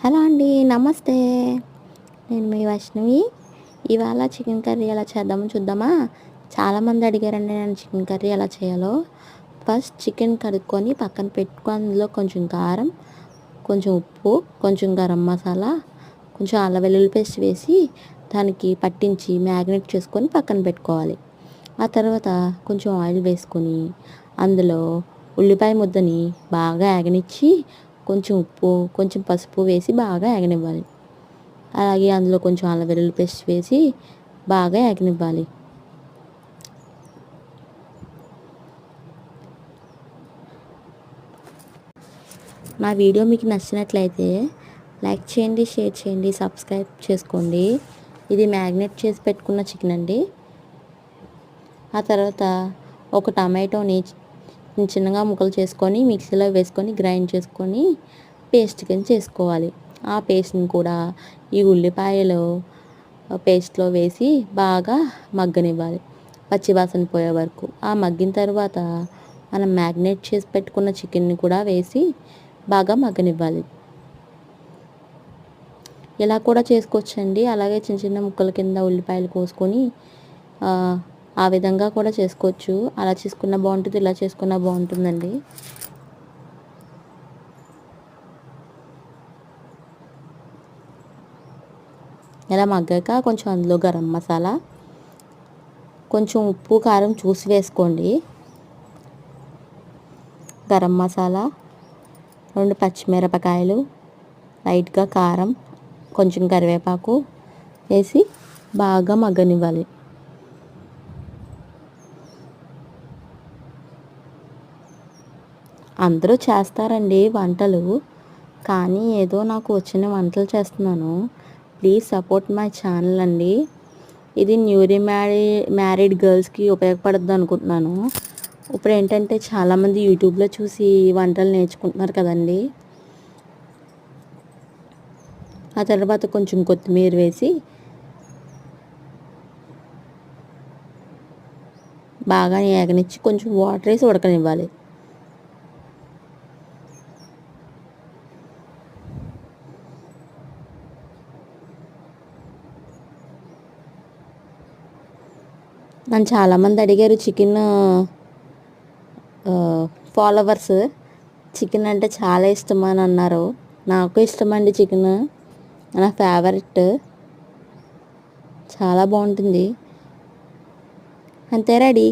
Hello అండి, నమస్తే. నేను మీ వైష్ణవి. ఇవాళ చికెన్ కర్రీ ఎలా చేద్దామో చూద్దామా? చాలామంది అడిగారండి నేను చికెన్ కర్రీ ఎలా చేయాలో. ఫస్ట్ చికెన్ కడుక్కొని పక్కన పెట్టుకొని అందులో కొంచెం కారం, కొంచెం ఉప్పు, కొంచెం గరం మసాలా, కొంచెం అల్లం వెల్లుల్లి పేస్ట్ వేసి దానికి పట్టించి మ్యాగ్నేట్ చేసుకొని పక్కన పెట్టుకోవాలి. ఆ తర్వాత కొంచెం ఆయిల్ వేసుకొని అందులో ఉల్లిపాయ ముద్దని బాగా యాగనిచ్చి కొంచెం ఉప్పు, కొంచెం పసుపు వేసి బాగా యాగనివ్వాలి. అలాగే అందులో కొంచెం అల్లం వెల్లుల్లి పేస్ట్ వేసి బాగా యాగనివ్వాలి. నా వీడియో మీకు నచ్చినట్లయితే లైక్ చేయండి, షేర్ చేయండి, సబ్స్క్రైబ్ చేసుకోండి. ఇది మ్యాగ్నేట్ చేసి పెట్టుకున్న చికెన్ అండి. ఆ తర్వాత ఒక టమాటోని చిన్నగా ముక్కలు చేసుకొని మిక్సీలో వేసుకొని గ్రైండ్ చేసుకొని పేస్ట్ కింద చేసుకోవాలి. ఆ పేస్ట్ని కూడా ఈ ఉల్లిపాయలు పేస్ట్లో వేసి బాగా మగ్గనివ్వాలి, పచ్చివాసన పోయే వరకు. ఆ మగ్గిన తర్వాత మనం మ్యాగ్నేట్ చేసి పెట్టుకున్న చికెన్ని కూడా వేసి బాగా మగ్గనివ్వాలి. ఇలా కూడా చేసుకోవచ్చండి. అలాగే చిన్న చిన్న ముక్కల కింద ఉల్లిపాయలు కోసుకొని ఆ విధంగా కూడా చేసుకోవచ్చు. అలా చేసుకున్న బాగుంటుంది, ఇలా చేసుకున్న బాగుంటుందండి. ఇలా మగ్గాక కొంచెం అందులో గరం మసాలా, కొంచెం ఉప్పు కారం చూసి వేసుకోండి. గరం మసాలా, 2 పచ్చిమిరపకాయలు, లైట్గా కారం, కొంచెం కరివేపాకు వేసి బాగా మగ్గనివ్వాలి. అందరూ చేస్తారండి వంటలు, కానీ ఏదో నాకు వచ్చిన వంటలు చేస్తున్నాను. ప్లీజ్ సపోర్ట్ మై ఛానల్ అండి. ఇది న్యూలీ మ్యారీడ్ గర్ల్స్కి ఉపయోగపడుద్ది అనుకుంటున్నాను. ఇప్పుడు ఏంటంటే చాలామంది యూట్యూబ్లో చూసి వంటలు నేర్చుకుంటున్నారు కదండి. ఆ తర్వాత కొంచెం కొత్తిమీర వేసి బాగా ఏగనిచ్చి కొంచెం వాటర్ వేసి ఉడకనివ్వాలి. నన్ను చాలామంది అడిగారు చికెన్ ఫాలోవర్స్, చికెన్ అంటే చాలా ఇష్టం అని అన్నారు. నాకు ఇష్టమండి చికెన్, నా ఫేవరెట్. చాలా బాగుంటుంది. అంతే, రెడీ.